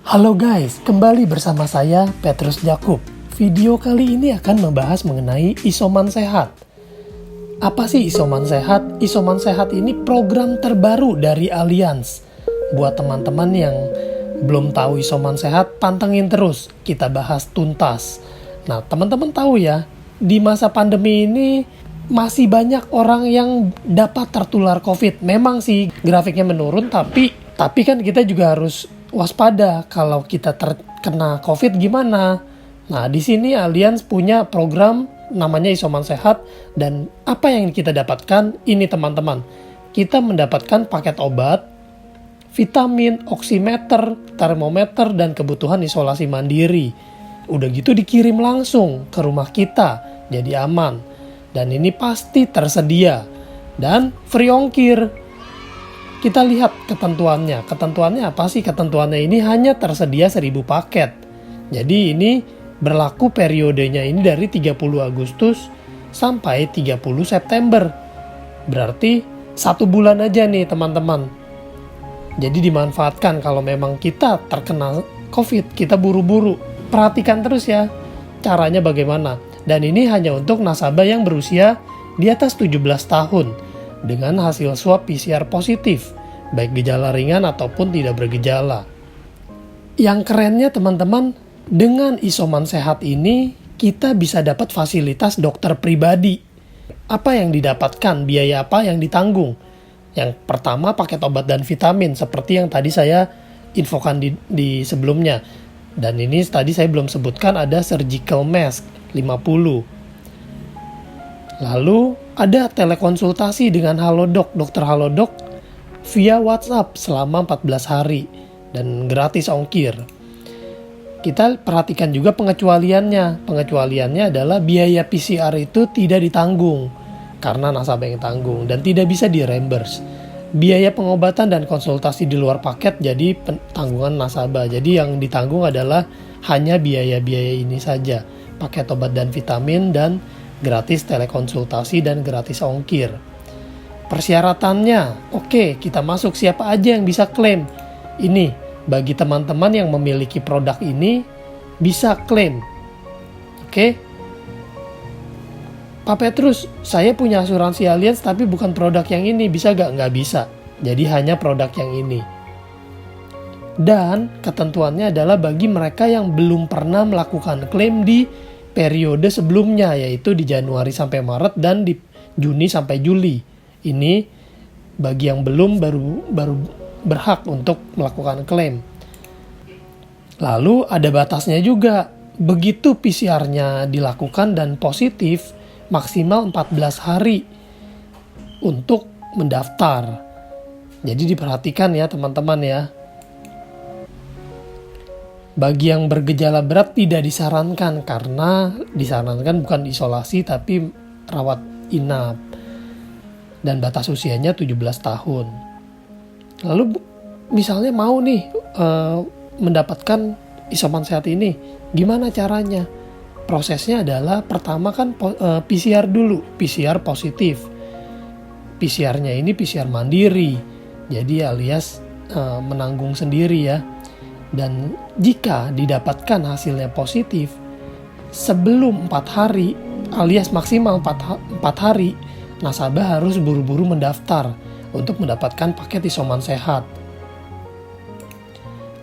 Halo guys, kembali bersama saya Petrus Jakub. Video kali ini akan membahas mengenai isoman sehat. Apa sih isoman sehat? Isoman sehat ini program terbaru dari Allianz. Buat teman-teman yang belum tahu isoman sehat, pantengin terus, kita bahas tuntas. Nah, teman-teman tahu ya, di masa pandemi ini masih banyak orang yang dapat tertular COVID. Memang sih grafiknya menurun, tapi kan kita juga harus waspada kalau kita terkena COVID gimana. Nah, di sini Allianz punya program namanya isoman sehat, dan apa yang kita dapatkan ini teman-teman. Kita mendapatkan paket obat, vitamin, oximeter, termometer, dan kebutuhan isolasi mandiri. Udah gitu dikirim langsung ke rumah kita, jadi aman. Dan ini pasti tersedia dan free ongkir. Kita lihat ketentuannya. Ketentuannya apa sih? Ketentuannya ini hanya tersedia 1000 paket. Jadi ini berlaku periodenya ini dari 30 Agustus sampai 30 September. Berarti 1 bulan aja nih teman-teman. Jadi dimanfaatkan kalau memang kita terkena COVID, kita buru-buru. Perhatikan terus ya caranya bagaimana. Dan ini hanya untuk nasabah yang berusia di atas 17 tahun dengan hasil swab PCR positif, baik gejala ringan ataupun tidak bergejala. Yang kerennya teman-teman, dengan isoman sehat ini kita bisa dapat fasilitas dokter pribadi. Apa yang didapatkan? Biaya apa yang ditanggung? Yang pertama paket obat dan vitamin seperti yang tadi saya infokan di sebelumnya. Dan ini tadi saya belum sebutkan ada surgical mask 50. Lalu ada telekonsultasi dengan Halodoc, dokter Halodoc via WhatsApp selama 14 hari dan gratis ongkir. Kita perhatikan juga pengecualiannya. Pengecualiannya adalah biaya PCR itu tidak ditanggung karena nasabah yang tanggung dan tidak bisa di-reimburse. Biaya pengobatan dan konsultasi di luar paket jadi tanggungan nasabah. Jadi yang ditanggung adalah hanya biaya-biaya ini saja. Paket obat dan vitamin dan gratis telekonsultasi dan gratis ongkir. Persyaratannya, oke, kita masuk siapa aja yang bisa klaim. Ini bagi teman-teman yang memiliki produk ini bisa klaim. Oke. Pak Petrus, saya punya asuransi Allianz tapi bukan produk yang ini, bisa gak? Nggak bisa. Jadi hanya produk yang ini. Dan ketentuannya adalah bagi mereka yang belum pernah melakukan klaim di periode sebelumnya, yaitu di Januari sampai Maret dan di Juni sampai Juli. Ini bagi yang belum baru berhak untuk melakukan klaim. Lalu ada batasnya juga. Begitu PCR-nya dilakukan dan positif, maksimal 14 hari untuk mendaftar. Jadi diperhatikan ya teman-teman ya. Bagi yang bergejala berat tidak disarankan karena disarankan bukan isolasi tapi rawat inap. Dan batas usianya 17 tahun. Lalu misalnya mau nih mendapatkan isoman sehat ini, gimana caranya? Prosesnya adalah pertama kan PCR dulu, PCR positif. PCR-nya ini PCR mandiri, jadi alias menanggung sendiri ya. Dan jika didapatkan hasilnya positif, sebelum 4 hari alias maksimal 4 hari, nasabah harus buru-buru mendaftar untuk mendapatkan paket isoman sehat.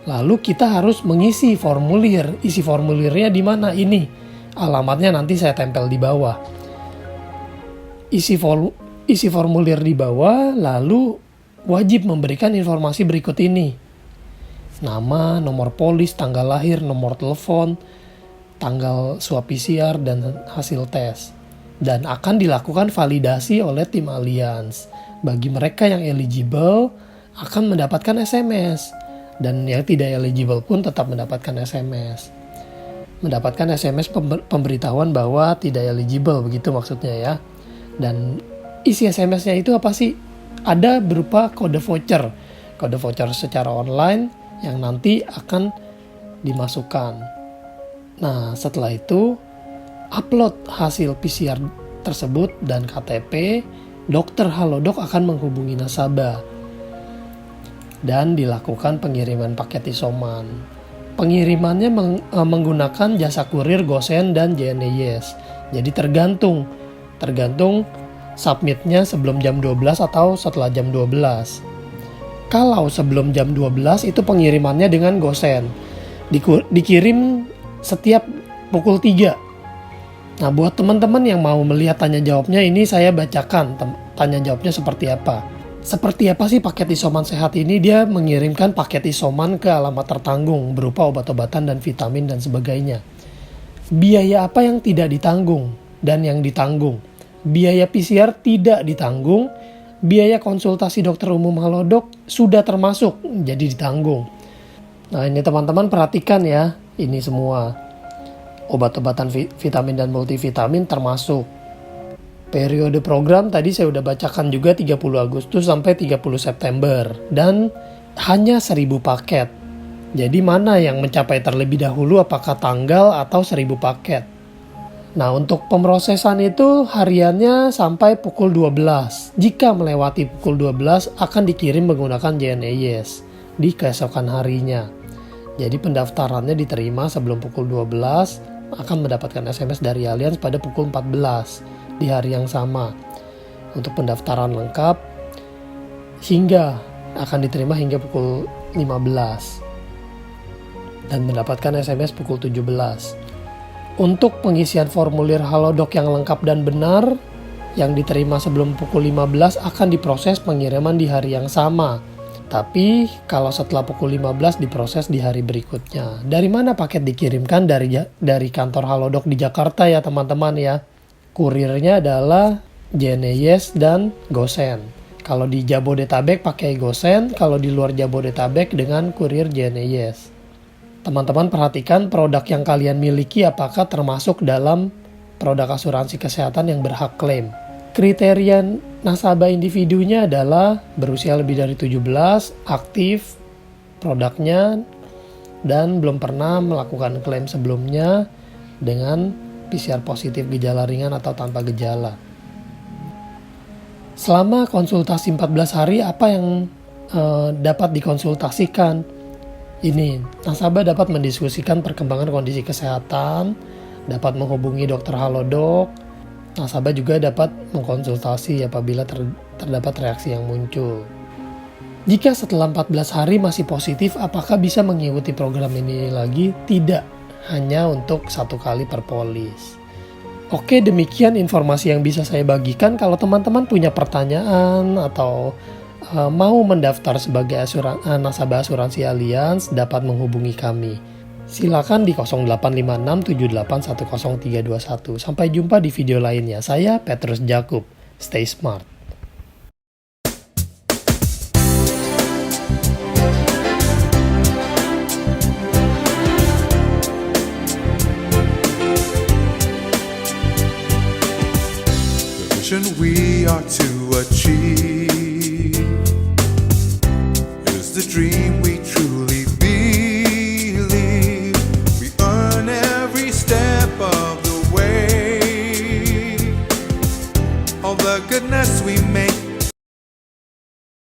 Lalu kita harus mengisi formulir. Isi formulirnya di mana? Ini alamatnya nanti saya tempel di bawah. Isi formulir di bawah, lalu wajib memberikan informasi berikut ini. Nama, nomor polis, tanggal lahir, nomor telepon, tanggal swab PCR, dan hasil tes. Dan akan dilakukan validasi oleh tim Allianz. Bagi mereka yang eligible akan mendapatkan SMS. Dan yang tidak eligible pun tetap mendapatkan SMS. Mendapatkan SMS pemberitahuan bahwa tidak eligible, begitu maksudnya ya. Dan isi SMS-nya itu apa sih? Ada berupa kode voucher. Kode voucher secara online yang nanti akan dimasukkan. Nah, setelah itu upload hasil PCR tersebut dan KTP, dokter Halodoc akan menghubungi nasabah dan dilakukan pengiriman paket isoman. pengirimannya menggunakan jasa kurir GoSend dan JNE-YES. Jadi tergantung submitnya sebelum jam 12 atau setelah jam 12. Kalau sebelum jam 12 itu pengirimannya dengan GoSend. Dikirim setiap pukul 3. Nah, buat teman-teman yang mau melihat tanya jawabnya, ini saya bacakan tanya jawabnya seperti apa. Seperti apa sih paket isoman sehat ini? Dia mengirimkan paket isoman ke alamat tertanggung berupa obat-obatan dan vitamin dan sebagainya. Biaya apa yang tidak ditanggung dan yang ditanggung? Biaya PCR tidak ditanggung, biaya konsultasi dokter umum Halodoc sudah termasuk, jadi ditanggung. Nah, ini teman-teman perhatikan ya, ini semua. Obat-obatan vitamin dan multivitamin termasuk. Periode program tadi saya udah bacakan juga 30 Agustus sampai 30 September. Dan hanya 1000 paket. Jadi mana yang mencapai terlebih dahulu, apakah tanggal atau 1000 paket? Nah, untuk pemrosesan itu hariannya sampai pukul 12. Jika melewati pukul 12 akan dikirim menggunakan JNE-YES di keesokan harinya. Jadi pendaftarannya diterima sebelum pukul 12, akan mendapatkan SMS dari Allianz pada pukul 14 di hari yang sama untuk pendaftaran lengkap, hingga akan diterima hingga pukul 15 dan mendapatkan SMS pukul 17. Untuk pengisian formulir Halodoc yang lengkap dan benar yang diterima sebelum pukul 15 akan diproses pengiriman di hari yang sama. Tapi kalau setelah pukul 15 diproses di hari berikutnya. Dari mana paket dikirimkan? Dari kantor Halodoc di Jakarta ya teman-teman ya. Kurirnya adalah JNE-YES dan GoSend. Kalau di Jabodetabek pakai GoSend, kalau di luar Jabodetabek dengan kurir JNE-YES. Teman-teman perhatikan produk yang kalian miliki apakah termasuk dalam produk asuransi kesehatan yang berhak klaim. Kriteria nasabah individunya adalah berusia lebih dari 17, aktif produknya, dan belum pernah melakukan klaim sebelumnya dengan PCR positif gejala ringan atau tanpa gejala. Selama konsultasi 14 hari, apa yang dapat dikonsultasikan? Ini, nasabah dapat mendiskusikan perkembangan kondisi kesehatan, dapat menghubungi dokter Halodoc. Nasabah juga dapat mengkonsultasi apabila terdapat reaksi yang muncul. Jika setelah 14 hari masih positif, apakah bisa mengikuti program ini lagi? Tidak, hanya untuk 1 kali per polis. Oke, demikian informasi yang bisa saya bagikan. Kalau teman-teman punya pertanyaan atau mau mendaftar sebagai nasabah asuransi Allianz, dapat menghubungi kami. Silakan di 0856781031. Sampai jumpa di video lainnya. Saya Petrus Jakub. Stay smart. The vision we are to achieve is the dream